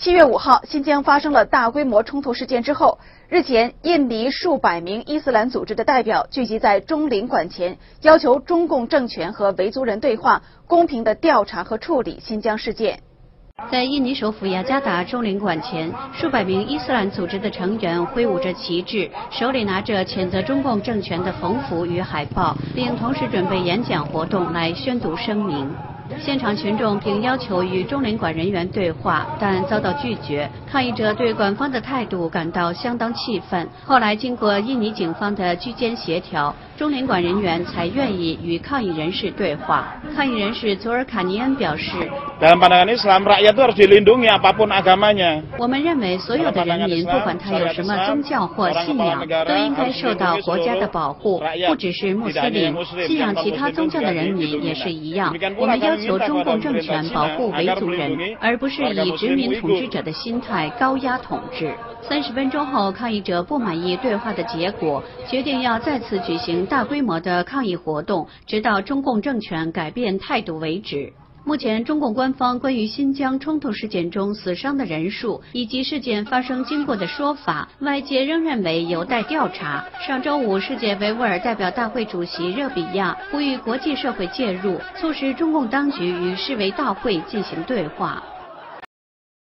7月5号，新疆发生了大规模冲突事件之后，日前，印尼数百名伊斯兰组织的代表聚集在中领馆前，要求中共政权和维族人对话，公平地调查和处理新疆事件。在印尼首府雅加达中领馆前，数百名伊斯兰组织的成员挥舞着旗帜，手里拿着谴责中共政权的横幅与海报，并同时准备演讲活动来宣读声明。现场群众并要求与中领馆人员对话，但遭到拒绝。抗议者对馆方的态度感到相当气愤。后来经过印尼警方的居间协调，中领馆人员才愿意与抗议人士对话。抗议人士佐尔卡尼恩表示，我们认为所有的人民，不管他有什么宗教或信仰，都应该受到国家的保护，不只是穆斯林，信仰其他宗教的人民也是一样。我们要求中共政权保护维族人，而不是以殖民统治者的心态高压统治。30分钟后，抗议者不满意对话的结果，决定要再次举行大规模的抗议活动，直到中共政权改变态度为止。目前，中共官方关于新疆冲突事件中死伤的人数以及事件发生经过的说法，外界仍认为有待调查。上周五，世界维吾尔代表大会主席热比亚呼吁国际社会介入，促使中共当局与世维大会进行对话。